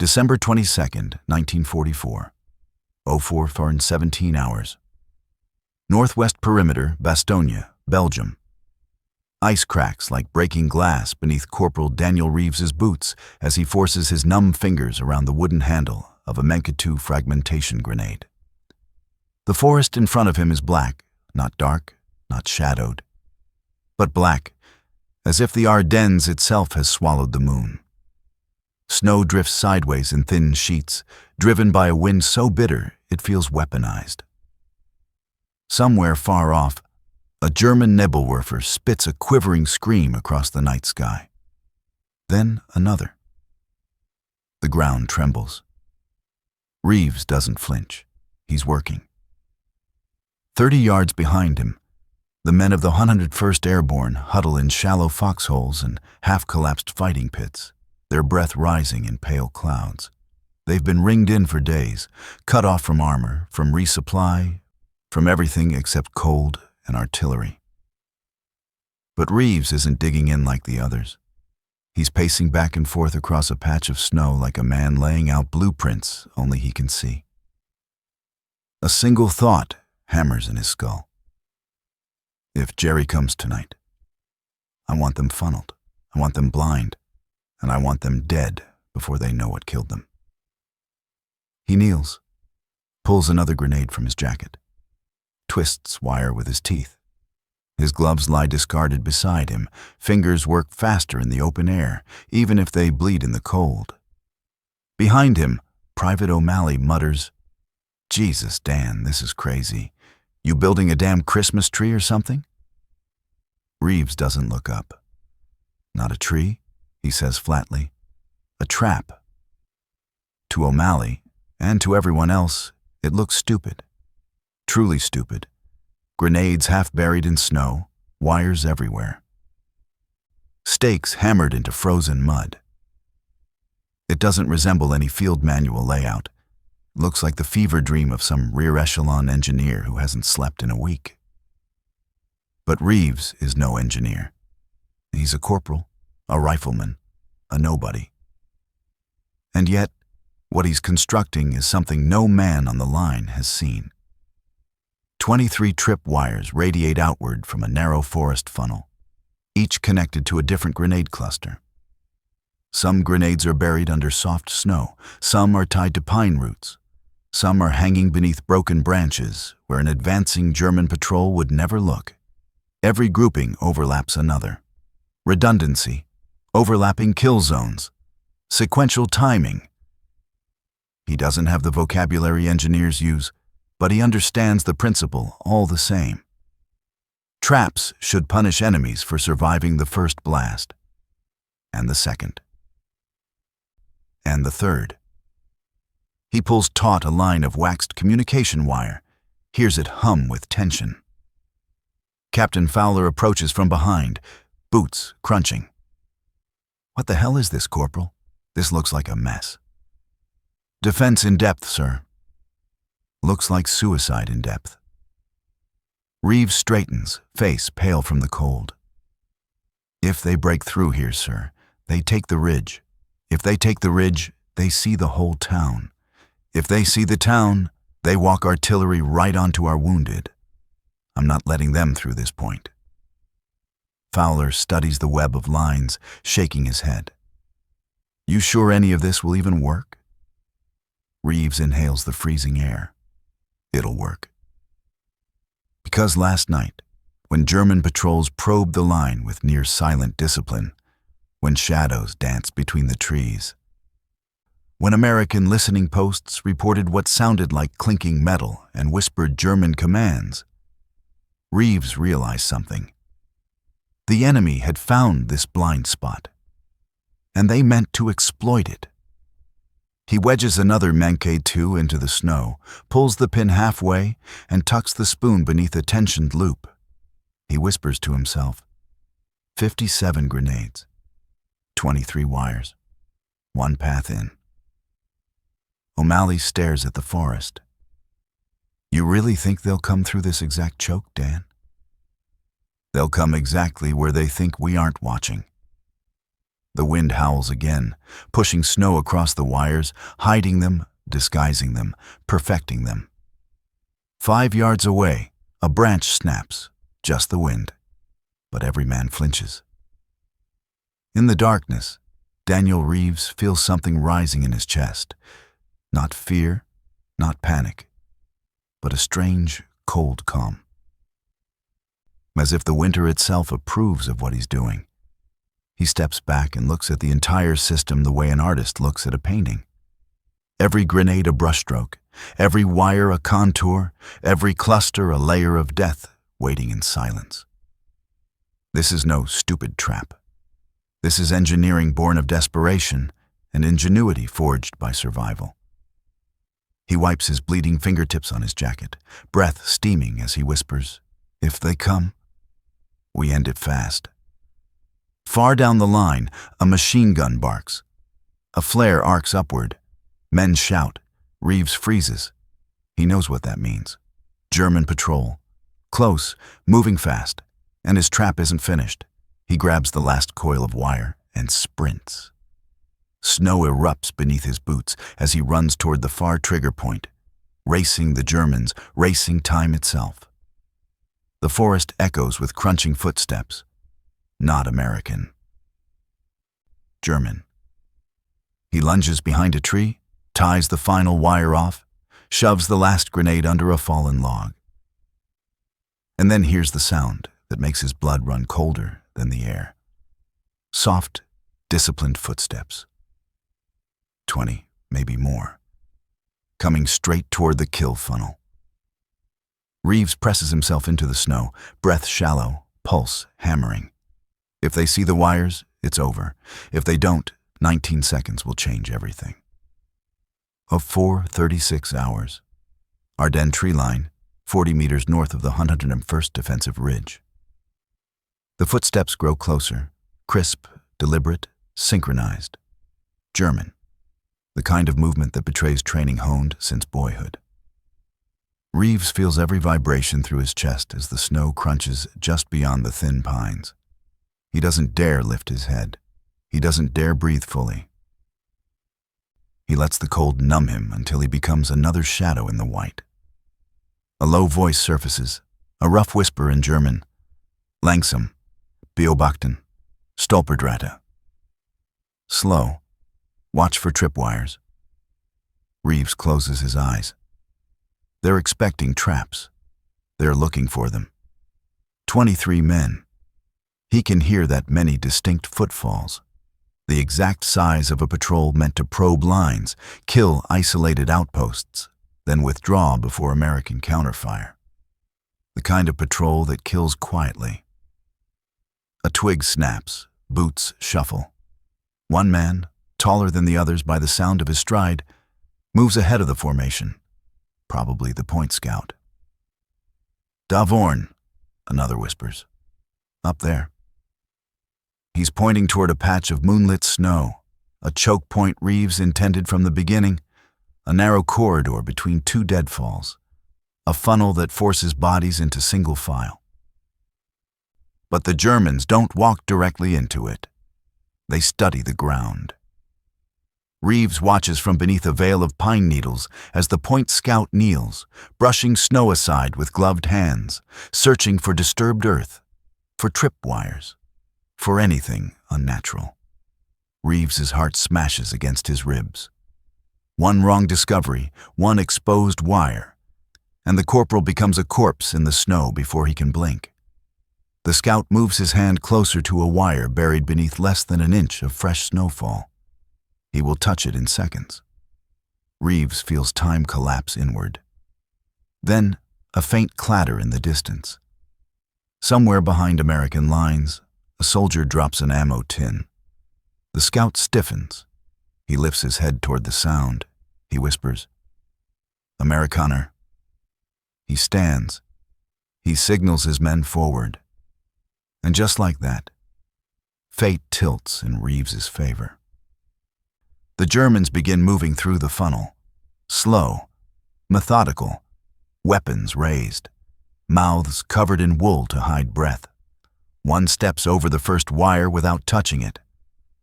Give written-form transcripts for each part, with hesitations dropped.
December 22nd, 1944. 04 for 17 hours. Northwest perimeter, Bastogne, Belgium. Ice cracks like breaking glass beneath Corporal Daniel Reeves's boots as he forces his numb fingers around the wooden handle of a WW2 fragmentation grenade. The forest in front of him is black, not dark, not shadowed, but black, as if the Ardennes itself has swallowed the moon. Snow drifts sideways in thin sheets, driven by a wind so bitter it feels weaponized. Somewhere far off, a German Nebelwerfer spits a quivering scream across the night sky. Then another. The ground trembles. Reeves doesn't flinch. He's working. 30 yards behind him, the men of the 101st Airborne huddle in shallow foxholes and half-collapsed fighting pits, their breath rising in pale clouds. They've been ringed in for days, cut off from armor, from resupply, from everything except cold and artillery. But Reeves isn't digging in like the others. He's pacing back and forth across a patch of snow like a man laying out blueprints only he can see. A single thought hammers in his skull. If Jerry comes tonight, I want them funneled, I want them blind, and I want them dead before they know what killed them. He kneels, pulls another grenade from his jacket, twists wire with his teeth. His gloves lie discarded beside him. Fingers work faster in the open air, even if they bleed in the cold. Behind him, Private O'Malley mutters, "Jesus, Dan, this is crazy. You building a damn Christmas tree or something?" Reeves doesn't look up. "Not a tree," he says flatly. "A trap." To O'Malley, and to everyone else, it looks stupid. Truly stupid. Grenades half buried in snow, wires everywhere. Stakes hammered into frozen mud. It doesn't resemble any field manual layout. It looks like the fever dream of some rear echelon engineer who hasn't slept in a week. But Reeves is no engineer. He's a corporal, a rifleman, a nobody. And yet, what he's constructing is something no man on the line has seen. 23 tripwires radiate outward from a narrow forest funnel, each connected to a different grenade cluster. Some grenades are buried under soft snow, some are tied to pine roots, some are hanging beneath broken branches where an advancing German patrol would never look. Every grouping overlaps another. Redundancy, overlapping kill zones, sequential timing. He doesn't have the vocabulary engineers use, but he understands the principle all the same. Traps should punish enemies for surviving the first blast, and the second, and the third. He pulls taut a line of waxed communication wire, hears it hum with tension. Captain Fowler approaches from behind, boots crunching. "What the hell is this, Corporal? This looks like a mess." "Defense in depth, sir." "Looks like suicide in depth." Reeves straightens, face pale from the cold. "If they break through here, sir, they take the ridge. If they take the ridge, they see the whole town. If they see the town, they walk artillery right onto our wounded. I'm not letting them through this point." Fowler studies the web of lines, shaking his head. "You sure any of this will even work?" Reeves inhales the freezing air. "It'll work." Because last night, when German patrols probed the line with near-silent discipline, when shadows danced between the trees, when American listening posts reported what sounded like clinking metal and whispered German commands, Reeves realized something. The enemy had found this blind spot, and they meant to exploit it. He wedges another Mankay 2 into the snow, pulls the pin halfway, and tucks the spoon beneath a tensioned loop. He whispers to himself, 57 grenades, 23 wires, one path in. O'Malley stares at the forest. "You really think they'll come through this exact choke, Dan?" "They'll come exactly where they think we aren't watching." The wind howls again, pushing snow across the wires, hiding them, disguising them, perfecting them. 5 yards away, a branch snaps, just the wind, but every man flinches. In the darkness, Daniel Reeves feels something rising in his chest. Not fear, not panic, but a strange, cold calm. As if the winter itself approves of what he's doing. He steps back and looks at the entire system the way an artist looks at a painting. Every grenade a brushstroke, every wire a contour, every cluster a layer of death waiting in silence. This is no stupid trap. This is engineering born of desperation and ingenuity forged by survival. He wipes his bleeding fingertips on his jacket, breath steaming as he whispers, "If they come, we end it fast." Far down the line, a machine gun barks. A flare arcs upward. Men shout. Reeves freezes. He knows what that means. German patrol. Close, moving fast, and his trap isn't finished. He grabs the last coil of wire and sprints. Snow erupts beneath his boots as he runs toward the far trigger point, racing the Germans, racing time itself. The forest echoes with crunching footsteps. Not American. German. He lunges behind a tree, ties the final wire off, shoves the last grenade under a fallen log. And then hears the sound that makes his blood run colder than the air. Soft, disciplined footsteps. 20, maybe more. Coming straight toward the kill funnel. Reeves presses himself into the snow, breath shallow, pulse hammering. If they see the wires, it's over. If they don't, 19 seconds will change everything. Of 4:36 hours. Ardennes tree line, 40 meters north of the 101st Defensive Ridge. The footsteps grow closer, crisp, deliberate, synchronized. German. The kind of movement that betrays training honed since boyhood. Reeves feels every vibration through his chest as the snow crunches just beyond the thin pines. He doesn't dare lift his head. He doesn't dare breathe fully. He lets the cold numb him until he becomes another shadow in the white. A low voice surfaces, a rough whisper in German. Langsam, beobachten, stolperdrate. Slow, watch for tripwires. Reeves closes his eyes. They're expecting traps. They're looking for them. 23 men. He can hear that many distinct footfalls, the exact size of a patrol meant to probe lines, kill isolated outposts, then withdraw before American counterfire. The kind of patrol that kills quietly. A twig snaps, boots shuffle. One man, taller than the others by the sound of his stride, moves ahead of the formation, probably the point scout. "Davorn," another whispers. "Up there." He's pointing toward a patch of moonlit snow, a choke point Reeves intended from the beginning, a narrow corridor between two deadfalls, a funnel that forces bodies into single file. But the Germans don't walk directly into it. They study the ground. Reeves watches from beneath a veil of pine needles as the point scout kneels, brushing snow aside with gloved hands, searching for disturbed earth, for tripwires. For anything unnatural. Reeves's heart smashes against his ribs. One wrong discovery, one exposed wire, and the corporal becomes a corpse in the snow before he can blink. The scout moves his hand closer to a wire buried beneath less than an inch of fresh snowfall. He will touch it in seconds. Reeves feels time collapse inward. Then, a faint clatter in the distance. Somewhere behind American lines, a soldier drops an ammo tin. The scout stiffens. He lifts his head toward the sound. He whispers, "Amerikaner." He stands. He signals his men forward. And just like that, fate tilts in Reeves's favor. The Germans begin moving through the funnel. Slow, methodical, weapons raised, mouths covered in wool to hide breath. One steps over the first wire without touching it.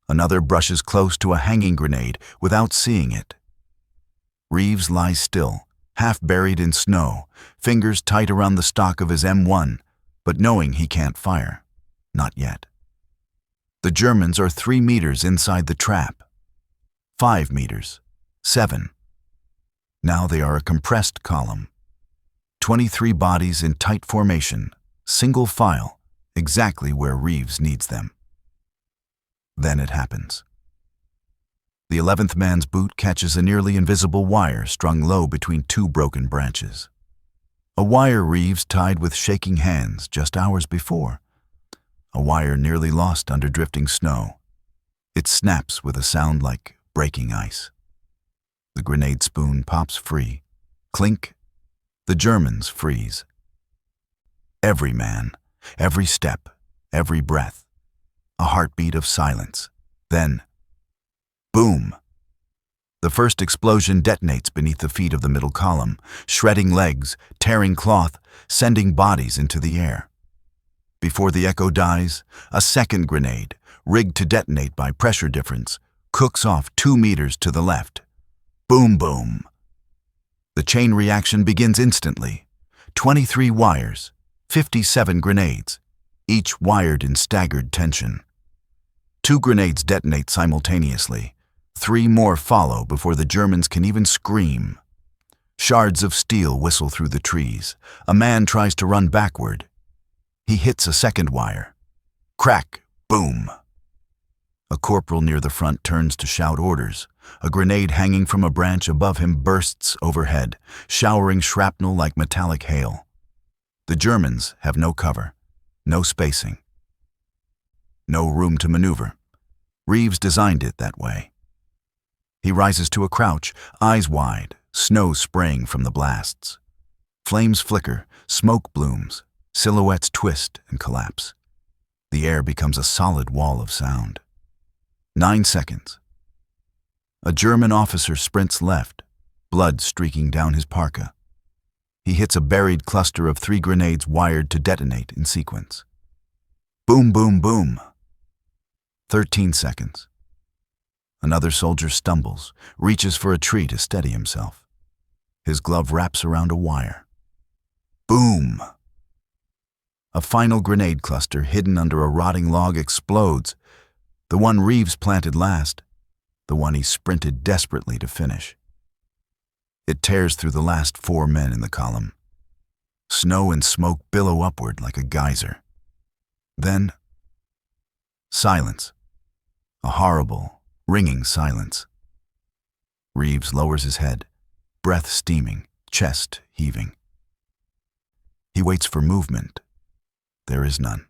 Another brushes close to a hanging grenade without seeing it. Reeves lies still, half buried in snow, fingers tight around the stock of his M1, but knowing he can't fire. Not yet. The Germans are 3 meters inside the trap. 5 meters. 7. Now they are a compressed column. 23 bodies in tight formation, single file, exactly where Reeves needs them. Then it happens. The 11th man's boot catches a nearly invisible wire strung low between 2 broken branches. A wire Reeves tied with shaking hands just hours before. A wire nearly lost under drifting snow. It snaps with a sound like breaking ice. The grenade spoon pops free. Clink. The Germans freeze. Every man, every step, every breath. A heartbeat of silence. Then, boom! The first explosion detonates beneath the feet of the middle column, shredding legs, tearing cloth, sending bodies into the air. Before the echo dies, a second grenade, rigged to detonate by pressure difference, cooks off 2 meters to the left. Boom, boom. The chain reaction begins instantly. 23 wires, 57 grenades, each wired in staggered tension. 2 grenades detonate simultaneously. 3 more follow before the Germans can even scream. Shards of steel whistle through the trees. A man tries to run backward. He hits a second wire. Crack, boom. A corporal near the front turns to shout orders. A grenade hanging from a branch above him bursts overhead, showering shrapnel like metallic hail. The Germans have no cover, no spacing, no room to maneuver. Reeves designed it that way. He rises to a crouch, eyes wide, snow spraying from the blasts. Flames flicker, smoke blooms, silhouettes twist and collapse. The air becomes a solid wall of sound. 9 seconds. A German officer sprints left, blood streaking down his parka. He hits a buried cluster of 3 grenades wired to detonate in sequence. Boom, boom, boom. 13 seconds. Another soldier stumbles, reaches for a tree to steady himself. His glove wraps around a wire. Boom! A final grenade cluster hidden under a rotting log explodes. The one Reeves planted last, the one he sprinted desperately to finish. It tears through the last 4 men in the column. Snow and smoke billow upward like a geyser. Then, silence. A horrible, ringing silence. Reeves lowers his head, breath steaming, chest heaving. He waits for movement. There is none.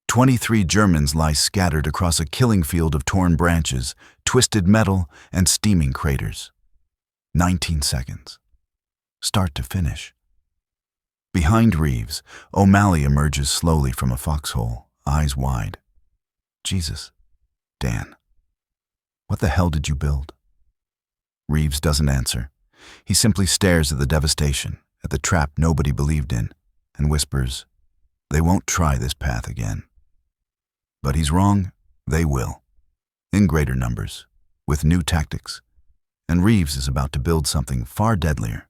23 Germans lie scattered across a killing field of torn branches, twisted metal, and steaming craters. 19 seconds. Start to finish. Behind Reeves, O'Malley emerges slowly from a foxhole, eyes wide. Jesus, Dan, what the hell did you build? Reeves doesn't answer. He simply stares at the devastation, at the trap nobody believed in, and whispers, "They won't try this path again." But he's wrong. They will. In greater numbers, with new tactics. And Reeves is about to build something far deadlier.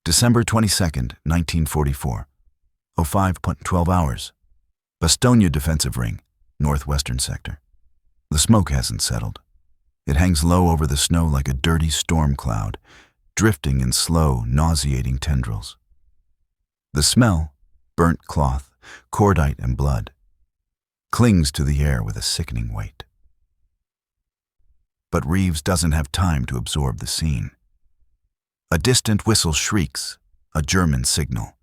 December 22nd, 1944. 05:12 hours. Bastogne defensive ring, northwestern sector. The smoke hasn't settled. It hangs low over the snow like a dirty storm cloud, drifting in slow, nauseating tendrils. The smell, burnt cloth, cordite and blood, clings to the air with a sickening weight. But Reeves doesn't have time to absorb the scene. A distant whistle shrieks, a German signal.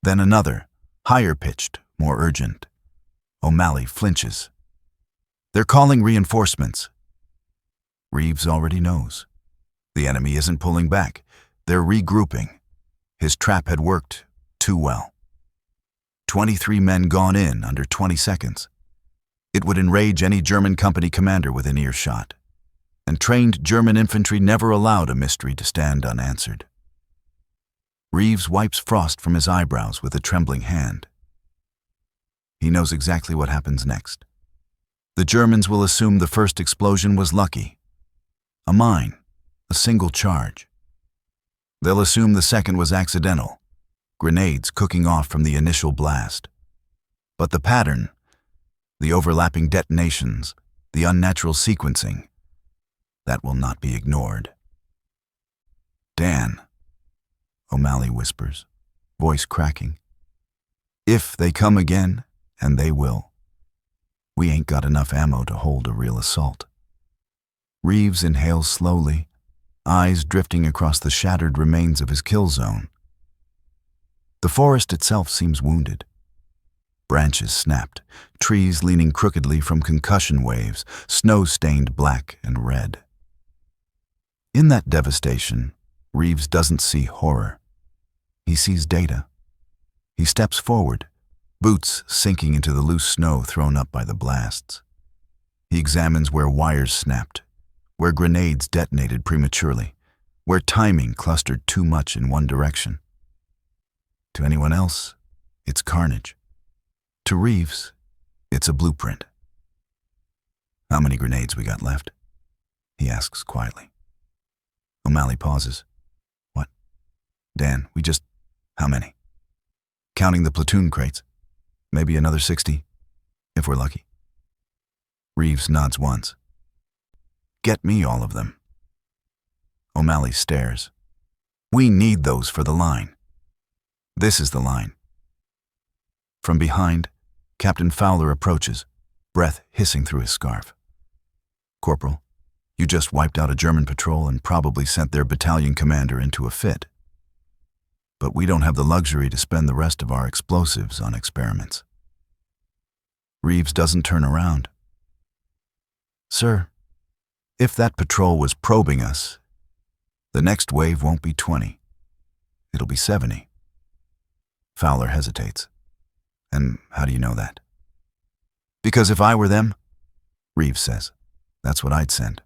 Then another, higher pitched, more urgent. O'Malley flinches. They're calling reinforcements. Reeves already knows. The enemy isn't pulling back. They're regrouping. His trap had worked too well. 23 men gone in under 20 seconds. It would enrage any German company commander within earshot. And trained German infantry never allowed a mystery to stand unanswered. Reeves wipes frost from his eyebrows with a trembling hand. He knows exactly what happens next. The Germans will assume the first explosion was lucky. A mine, a single charge. They'll assume the second was accidental, grenades cooking off from the initial blast. But the pattern, the overlapping detonations, the unnatural sequencing, that will not be ignored. Dan, O'Malley whispers, voice cracking. If they come again, and they will, we ain't got enough ammo to hold a real assault. Reeves inhales slowly, eyes drifting across the shattered remains of his kill zone. The forest itself seems wounded. Branches snapped, trees leaning crookedly from concussion waves, snow stained black and red. In that devastation, Reeves doesn't see horror. He sees data. He steps forward, boots sinking into the loose snow thrown up by the blasts. He examines where wires snapped, where grenades detonated prematurely, where timing clustered too much in one direction. To anyone else, it's carnage. To Reeves, it's a blueprint. How many grenades we got left? He asks quietly. O'Malley pauses. What? Dan, how many? Counting the platoon crates. Maybe another 60, if we're lucky. Reeves nods once. Get me all of them. O'Malley stares. We need those for the line. This is the line. From behind, Captain Fowler approaches, breath hissing through his scarf. Corporal, you just wiped out a German patrol and probably sent their battalion commander into a fit. But we don't have the luxury to spend the rest of our explosives on experiments. Reeves doesn't turn around. Sir, if that patrol was probing us, the next wave won't be 20. It'll be 70. Fowler hesitates. And how do you know that? Because if I were them, Reeves says, that's what I'd send.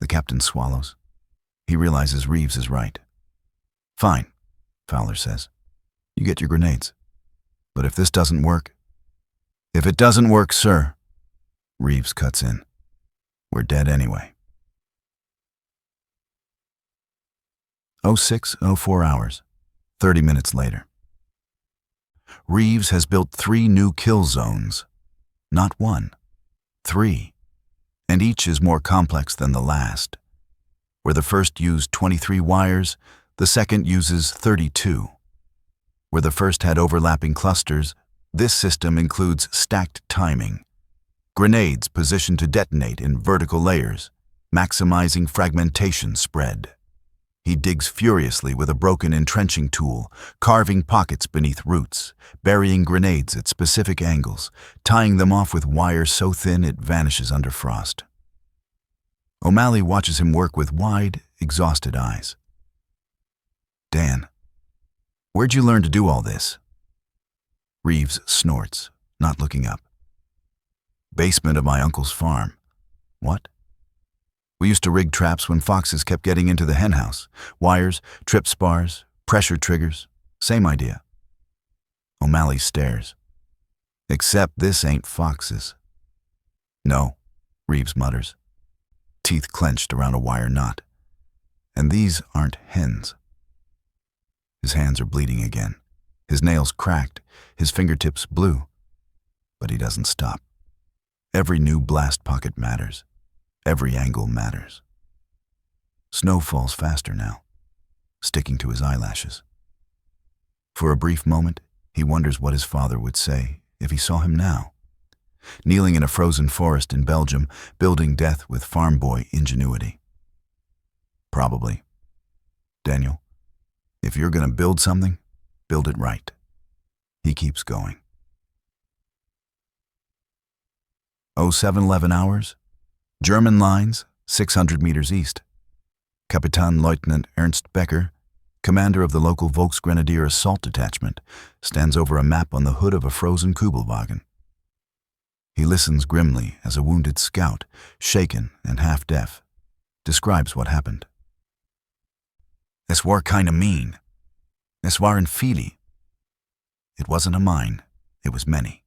The captain swallows. He realizes Reeves is right. Fine, Fowler says. You get your grenades. But if this doesn't work... If it doesn't work, sir, Reeves cuts in. We're dead anyway. 06:04 hours, 30 minutes later. Reeves has built 3 new kill zones. Not 1, 3. And each is more complex than the last. Where the first used 23 wires, the second uses 32. Where the first had overlapping clusters, this system includes stacked timing. Grenades positioned to detonate in vertical layers, maximizing fragmentation spread. He digs furiously with a broken entrenching tool, carving pockets beneath roots, burying grenades at specific angles, tying them off with wire so thin it vanishes under frost. O'Malley watches him work with wide, exhausted eyes. Dan, where'd you learn to do all this? Reeves snorts, not looking up. Basement of my uncle's farm. What? We used to rig traps when foxes kept getting into the henhouse. Wires, trip spars, pressure triggers. Same idea. O'Malley stares. Except this ain't foxes. No, Reeves mutters, teeth clenched around a wire knot. And these aren't hens. His hands are bleeding again. His nails cracked, his fingertips blue. But he doesn't stop. Every new blast pocket matters. Every angle matters. Snow falls faster now, sticking to his eyelashes. For a brief moment, he wonders what his father would say if he saw him now, kneeling in a frozen forest in Belgium, building death with farm boy ingenuity. Probably. Daniel, if you're going to build something, build it right. He keeps going. 07:11 hours. German lines, 600 meters east. Kapitänleutnant Ernst Becker, commander of the local Volksgrenadier assault detachment, stands over a map on the hood of a frozen Kubelwagen. He listens grimly as a wounded scout, shaken and half-deaf, describes what happened. "Es war kinda mean. Es waren viele. It wasn't a mine, it was many.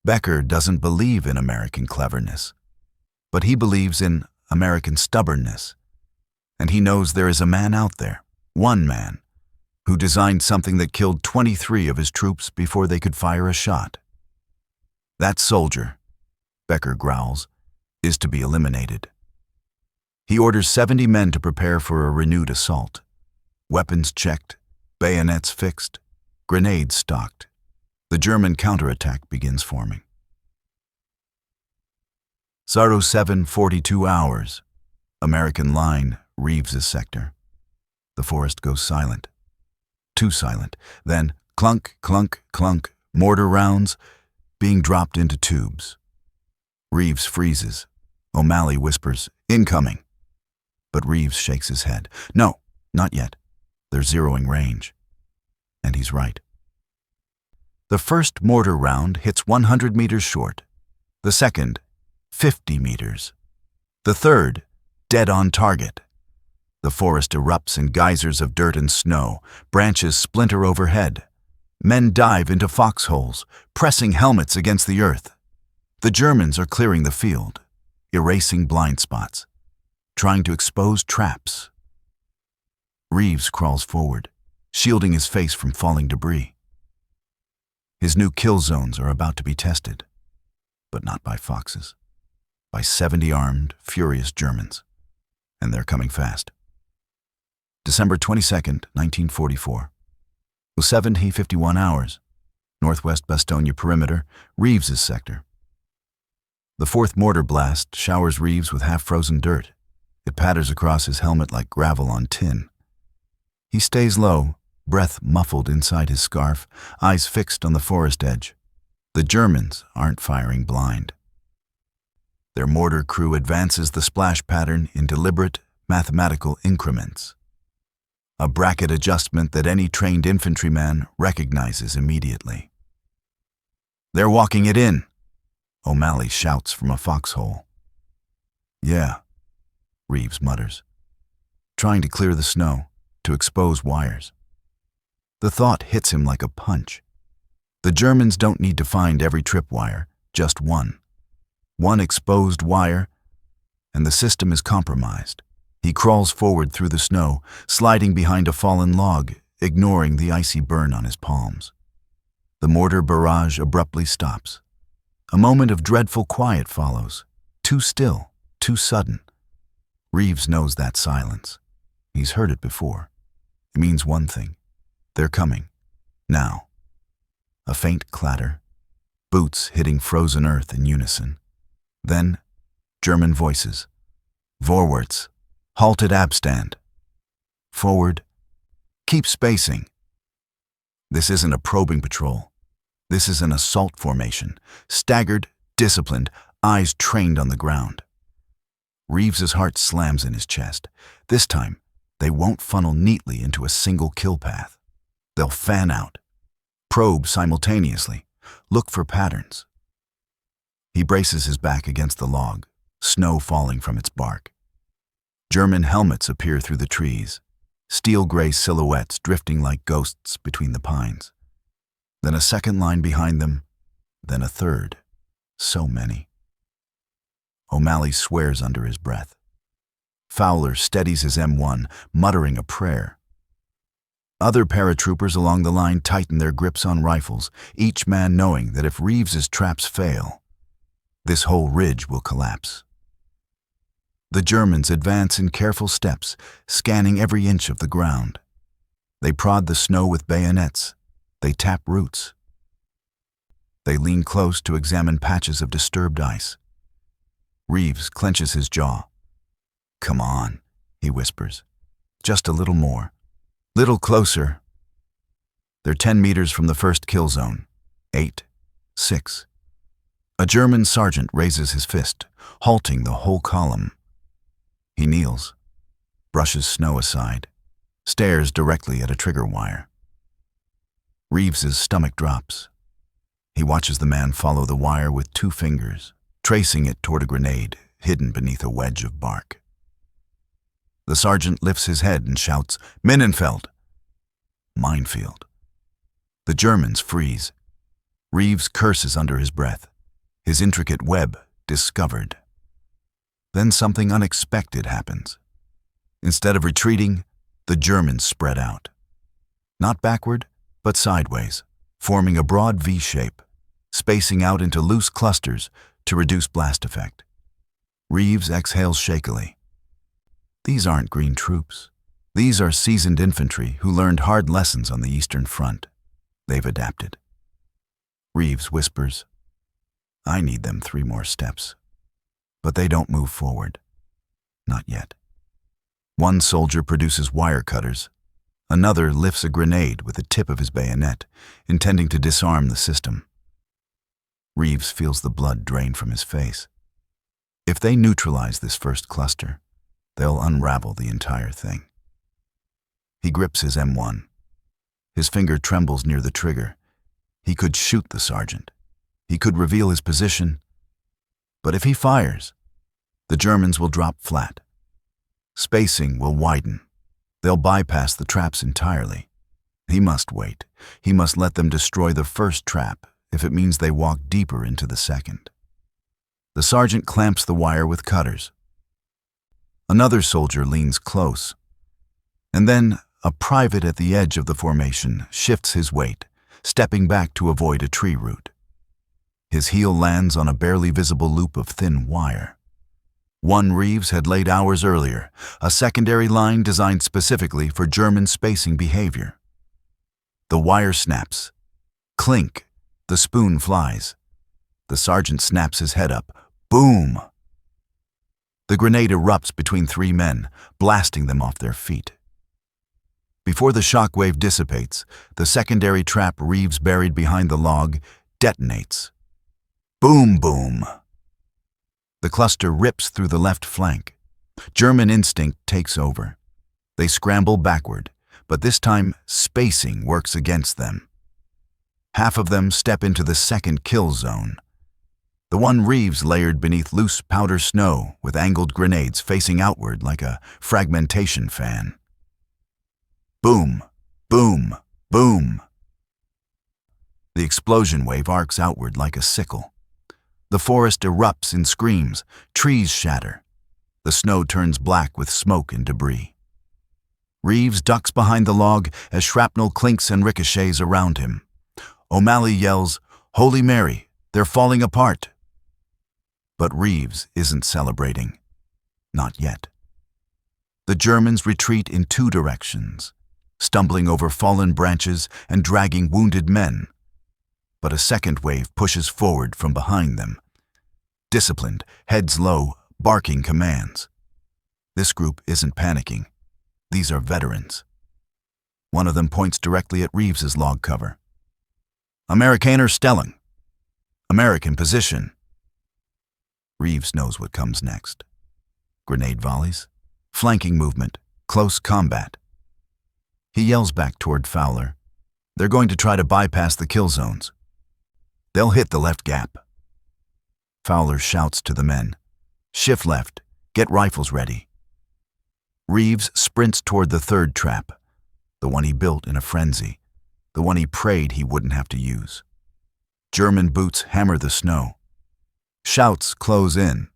Becker doesn't believe in American cleverness, but he believes in American stubbornness. And he knows there is a man out there, one man, who designed something that killed 23 of his troops before they could fire a shot. That soldier, Becker growls, is to be eliminated. He orders 70 men to prepare for a renewed assault. Weapons checked, bayonets fixed, grenades stocked. The German counterattack begins forming. 07:42 hours. American line, Reeves' sector. The forest goes silent. Too silent. Then clunk, clunk, clunk, mortar rounds being dropped into tubes. Reeves freezes. O'Malley whispers, "Incoming." But Reeves shakes his head. No, not yet. They're zeroing range. And he's right. The first mortar round hits 100 meters short. The second, 50 meters. The third, dead on target. The forest erupts in geysers of dirt and snow. Branches splinter overhead. Men dive into foxholes, pressing helmets against the earth. The Germans are clearing the field, erasing blind spots, trying to expose traps. Reeves crawls forward, shielding his face from falling debris. His new kill zones are about to be tested, but not by foxes, by 70 armed, furious Germans. And they're coming fast. December 22nd, 1944. 07:51 hours. Northwest Bastogne perimeter, Reeves' sector. The fourth mortar blast showers Reeves with half-frozen dirt. It patters across his helmet like gravel on tin. He stays low, breath muffled inside his scarf, eyes fixed on the forest edge. The Germans aren't firing blind. Their mortar crew advances the splash pattern in deliberate, mathematical increments. A bracket adjustment that any trained infantryman recognizes immediately. "They're walking it in," O'Malley shouts from a foxhole. "Yeah," Reeves mutters, trying to clear the snow, to expose wires. The thought hits him like a punch. The Germans don't need to find every tripwire, just one. One exposed wire, and the system is compromised. He crawls forward through the snow, sliding behind a fallen log, ignoring the icy burn on his palms. The mortar barrage abruptly stops. A moment of dreadful quiet follows. Too still, too sudden. Reeves knows that silence. He's heard it before. It means one thing. They're coming. Now. A faint clatter. Boots hitting frozen earth in unison. Then, German voices. "Vorwärts. Halted Abstand. Forward. Keep spacing." This isn't a probing patrol. This is an assault formation. Staggered, disciplined, eyes trained on the ground. Reeves's heart slams in his chest. This time, they won't funnel neatly into a single kill path. They'll fan out. Probe simultaneously. Look for patterns. He braces his back against the log, snow falling from its bark. German helmets appear through the trees, steel-gray silhouettes drifting like ghosts between the pines. Then a second line behind them, then a third. So many. O'Malley swears under his breath. Fowler steadies his M1, muttering a prayer. Other paratroopers along the line tighten their grips on rifles, each man knowing that if Reeves's traps fail, this whole ridge will collapse. The Germans advance in careful steps, scanning every inch of the ground. They prod the snow with bayonets. They tap roots. They lean close to examine patches of disturbed ice. Reeves clenches his jaw. "Come on," he whispers. "Just a little more. Little closer." They're 10 meters from the first kill zone. 8, 6. A German sergeant raises his fist, halting the whole column. He kneels, brushes snow aside, stares directly at a trigger wire. Reeves's stomach drops. He watches the man follow the wire with 2 fingers, tracing it toward a grenade hidden beneath a wedge of bark. The sergeant lifts his head and shouts, "Minenfeld!" Minefield. The Germans freeze. Reeves curses under his breath. his intricate web discovered. Then something unexpected happens. Instead of retreating, the Germans spread out. Not backward, but sideways, forming a broad V shape, spacing out into loose clusters to reduce blast effect. Reeves exhales shakily. These aren't green troops. These are seasoned infantry who learned hard lessons on the Eastern Front. They've adapted. Reeves whispers, I need them 3 more steps. But they don't move forward. Not yet. One soldier produces wire cutters. Another lifts a grenade with the tip of his bayonet, intending to disarm the system. Reeves feels the blood drain from his face. If they neutralize this first cluster, they'll unravel the entire thing. He grips his M1. His finger trembles near the trigger. He could shoot the sergeant. He could reveal his position. But if he fires, the Germans will drop flat. Spacing will widen. They'll bypass the traps entirely. He must wait. He must let them destroy the first trap if it means they walk deeper into the second. The sergeant clamps the wire with cutters. Another soldier leans close. And then a private at the edge of the formation shifts his weight, stepping back to avoid a tree root. His heel lands on a barely visible loop of thin wire. One Reeves had laid hours earlier, a secondary line designed specifically for German spacing behavior. The wire snaps. Clink. The spoon flies. The sergeant snaps his head up. Boom! The grenade erupts between 3 men, blasting them off their feet. Before the shockwave dissipates, the secondary trap Reeves buried behind the log detonates. Boom, boom! The cluster rips through the left flank. German instinct takes over. They scramble backward, but this time spacing works against them. Half of them step into the second kill zone. The one Reeves layered beneath loose powder snow with angled grenades facing outward like a fragmentation fan. Boom, boom, boom. The explosion wave arcs outward like a sickle. The forest erupts in screams, trees shatter. The snow turns black with smoke and debris. Reeves ducks behind the log as shrapnel clinks and ricochets around him. O'Malley yells, Holy Mary, they're falling apart. But Reeves isn't celebrating. Not yet. The Germans retreat in 2 directions, stumbling over fallen branches and dragging wounded men. But a second wave pushes forward from behind them. Disciplined, heads low, barking commands. This group isn't panicking. These are veterans. One of them points directly at Reeves's log cover. Amerikaner Stellung. American position. Reeves knows what comes next. Grenade volleys, flanking movement, close combat. He yells back toward Fowler. They're going to try to bypass the kill zones. They'll hit the left gap. Fowler shouts to the men. Shift left. Get rifles ready. Reeves sprints toward the third trap, the one he built in a frenzy, the one he prayed he wouldn't have to use. German boots hammer the snow. Shouts close in.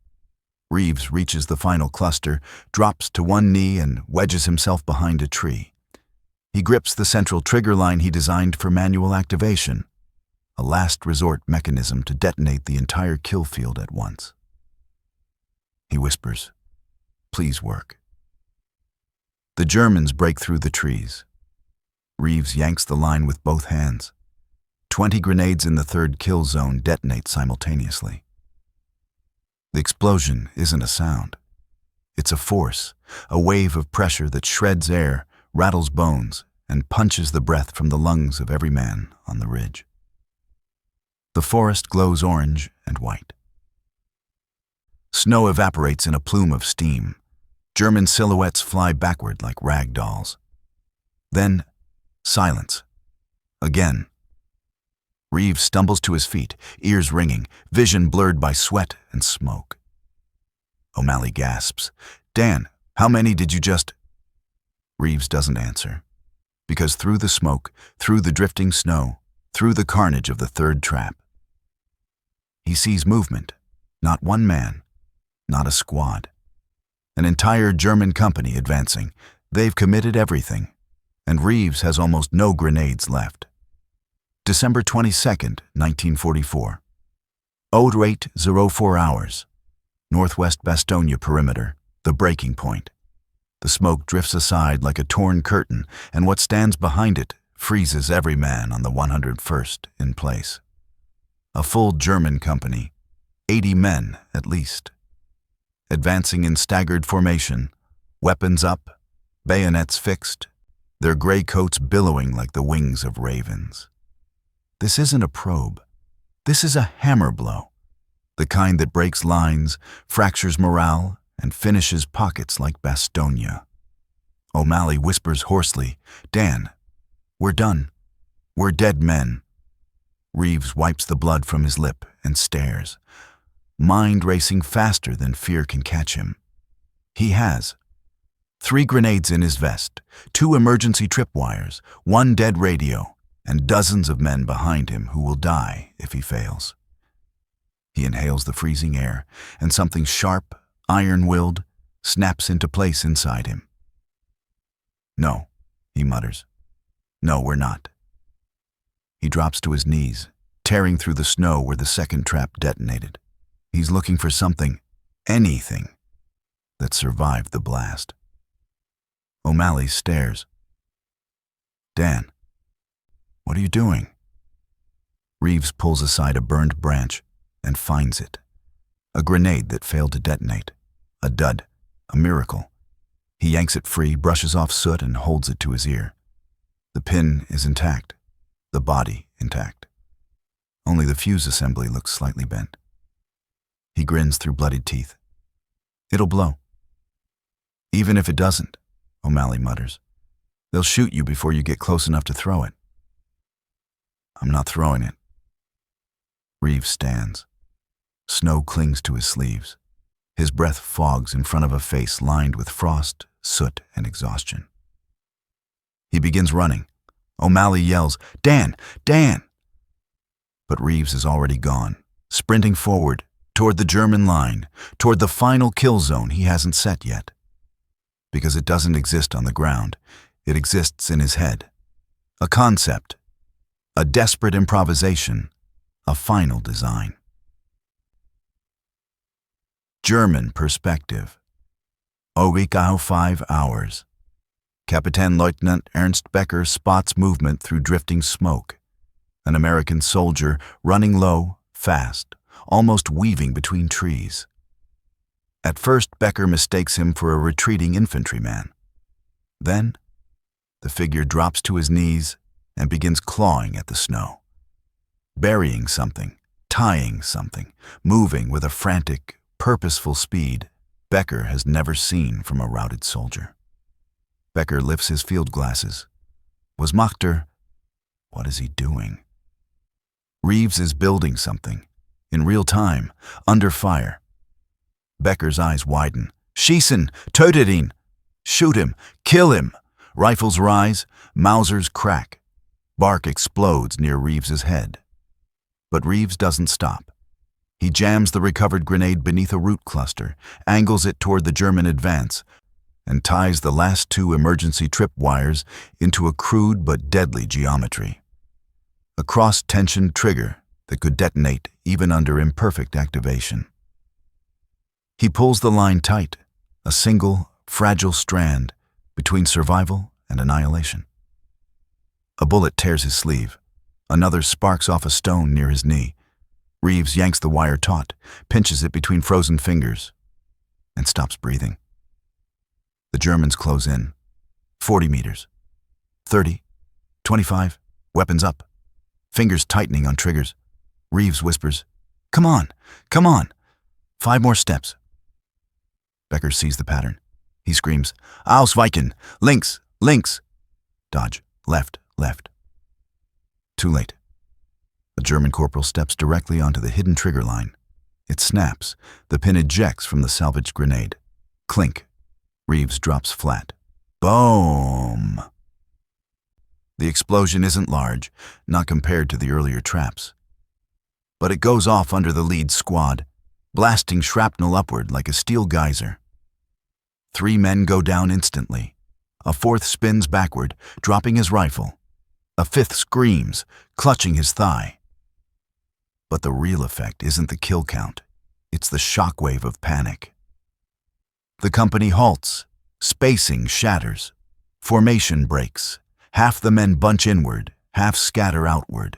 Reeves reaches the final cluster, drops to one knee and wedges himself behind a tree. He grips the central trigger line he designed for manual activation, a last resort mechanism to detonate the entire kill field at once. He whispers, Please work. The Germans break through the trees. Reeves yanks the line with both hands. 20 grenades in the third kill zone detonate simultaneously. The explosion isn't a sound. It's a force, a wave of pressure that shreds air, rattles bones, and punches the breath from the lungs of every man on the ridge. The forest glows orange and white. Snow evaporates in a plume of steam. German silhouettes fly backward like rag dolls. Then, silence. Again. Reeves stumbles to his feet, ears ringing, vision blurred by sweat and smoke. O'Malley gasps, Dan, how many did you just... Reeves doesn't answer, because through the smoke, through the drifting snow, through the carnage of the third trap, He sees movement. Not one man. Not a squad. An entire German company advancing. They've committed everything. And Reeves has almost no grenades left. December 22nd, 1944. 0804 hours. Northwest Bastogne perimeter, the breaking point. The smoke drifts aside like a torn curtain, and what stands behind it freezes every man on the 101st in place. A full German company, 80 men at least. Advancing in staggered formation, weapons up, bayonets fixed, their gray coats billowing like the wings of ravens. This isn't a probe. This is a hammer blow. The kind that breaks lines, fractures morale, and finishes pockets like Bastogne. O'Malley whispers hoarsely, "Dan, we're done. We're dead men." Reeves wipes the blood from his lip and stares, mind racing faster than fear can catch him. He has 3 grenades in his vest, 2 emergency tripwires, 1 dead radio, and dozens of men behind him who will die if he fails. He inhales the freezing air, and something sharp, iron-willed, snaps into place inside him. "No," he mutters. "No, we're not." He drops to his knees, tearing through the snow where the second trap detonated. He's looking for something, anything, that survived the blast. O'Malley stares. "Dan, what are you doing?" Reeves pulls aside a burned branch and finds it. A grenade that failed to detonate. A dud. A miracle. He yanks it free, brushes off soot, and holds it to his ear. The pin is intact. The body intact. Only the fuse assembly looks slightly bent. He grins through bloodied teeth. "It'll blow." "Even if it doesn't," O'Malley mutters. "They'll shoot you before you get close enough to throw it." "I'm not throwing it." Reeves stands. Snow clings to his sleeves. His breath fogs in front of a face lined with frost, soot, and exhaustion. He begins running. O'Malley yells, "Dan! Dan!" But Reeves is already gone, sprinting forward, toward the German line, toward the final kill zone he hasn't set yet. Because it doesn't exist on the ground, it exists in his head. A concept, a desperate improvisation, a final design. German perspective. 05 hours. Kapitän-Leutnant Ernst Becker spots movement through drifting smoke. An American soldier running low, fast, almost weaving between trees. At first, Becker mistakes him for a retreating infantryman. Then, the figure drops to his knees and begins clawing at the snow. Burying something, tying something, moving with a frantic, purposeful speed Becker has never seen from a routed soldier. Becker lifts his field glasses. Was Machter? What is he doing? Reeves is building something, in real time, under fire. Becker's eyes widen. "Schießen! Tötet ihn! Shoot him! Kill him!" Rifles rise, Mausers crack. Bark explodes near Reeves's head. But Reeves doesn't stop. He jams the recovered grenade beneath a root cluster, angles it toward the German advance, and ties the last 2 emergency tripwires into a crude but deadly geometry. A cross-tensioned trigger that could detonate even under imperfect activation. He pulls the line tight, a single, fragile strand between survival and annihilation. A bullet tears his sleeve. Another sparks off a stone near his knee. Reeves yanks the wire taut, pinches it between frozen fingers, and stops breathing. The Germans close in. 40 meters. 30. 25. Weapons up. Fingers tightening on triggers. Reeves whispers, "Come on! Come on! 5 more steps." Becker sees the pattern. He screams, "Ausweichen! Links! Links!" Dodge. Left. Left. Too late. A German corporal steps directly onto the hidden trigger line. It snaps. The pin ejects from the salvaged grenade. Clink. Reeves drops flat. Boom! The explosion isn't large, not compared to the earlier traps. but it goes off under the lead squad, blasting shrapnel upward like a steel geyser. 3 men go down instantly. A 4th spins backward, dropping his rifle. A 5th screams, clutching his thigh. But the real effect isn't the kill count. It's the shockwave of panic. The company halts. Spacing shatters. Formation breaks. Half the men bunch inward, half scatter outward.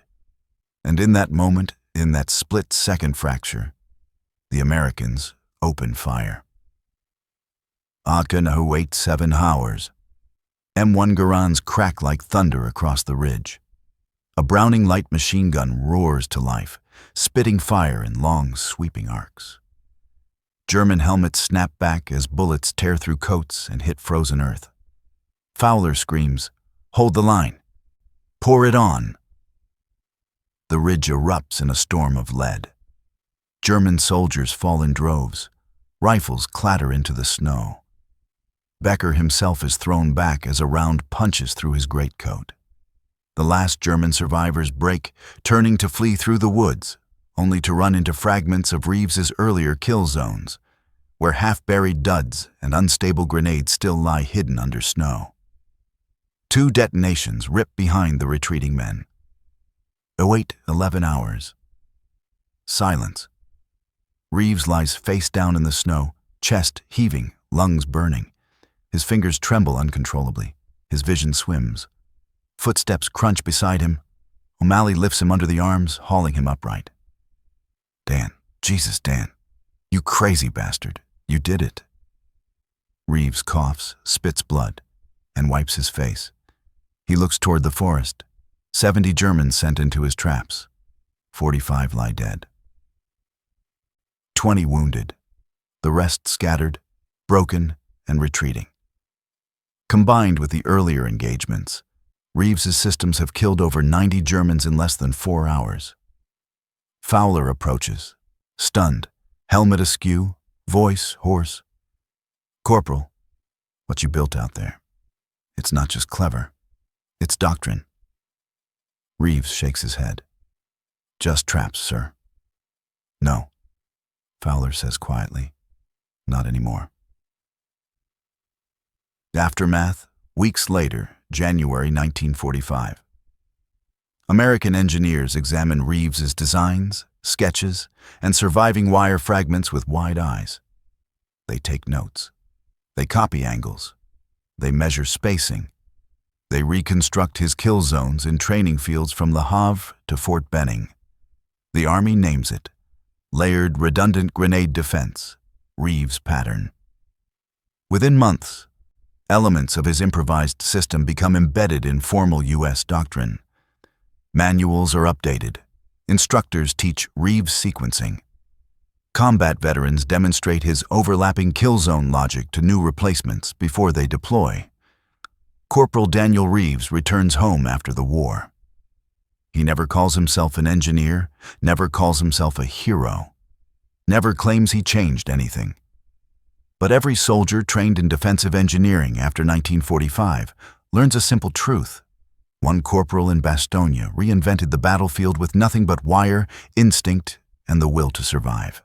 And in that moment, in that split-second fracture, the Americans open fire. Aken wait 7 hours. M1 Garand's crack like thunder across the ridge. A Browning light machine gun roars to life, spitting fire in long, sweeping arcs. German helmets snap back as bullets tear through coats and hit frozen earth. Fowler screams, "Hold the line! Pour it on!" The ridge erupts in a storm of lead. German soldiers fall in droves. Rifles clatter into the snow. Becker himself is thrown back as a round punches through his greatcoat. The last German survivors break, turning to flee through the woods, only to run into fragments of Reeves's earlier kill zones, where half-buried duds and unstable grenades still lie hidden under snow. 2 detonations rip behind the retreating men. Await 11 hours. Silence. Reeves lies face down in the snow, chest heaving, lungs burning. His fingers tremble uncontrollably. His vision swims. Footsteps crunch beside him. O'Malley lifts him under the arms, hauling him upright. "Dan, Jesus, Dan, you crazy bastard, you did it." Reeves coughs, spits blood, and wipes his face. He looks toward the forest. 70 Germans sent into his traps. 45 lie dead. 20 wounded. The rest scattered, broken, and retreating. Combined with the earlier engagements, Reeves's systems have killed over 90 Germans in less than 4 hours. Fowler approaches, stunned, helmet askew, voice hoarse. "Corporal, what you built out there, it's not just clever, it's doctrine." Reeves shakes his head. "Just traps, sir." "No," Fowler says quietly, "not anymore." Aftermath, weeks later, January 1945. American engineers examine Reeves's designs, sketches, and surviving wire fragments with wide eyes. They take notes. They copy angles. They measure spacing. They reconstruct his kill zones in training fields from Le Havre to Fort Benning. The Army names it Layered Redundant Grenade Defense, Reeves Pattern. Within months, elements of his improvised system become embedded in formal U.S. doctrine. Manuals are updated. Instructors teach Reeves sequencing. Combat veterans demonstrate his overlapping kill zone logic to new replacements before they deploy. Corporal Daniel Reeves returns home after the war. He never calls himself an engineer, never calls himself a hero, never claims he changed anything. But every soldier trained in defensive engineering after 1945 learns a simple truth. One corporal in Bastogne reinvented the battlefield with nothing but wire, instinct, and the will to survive.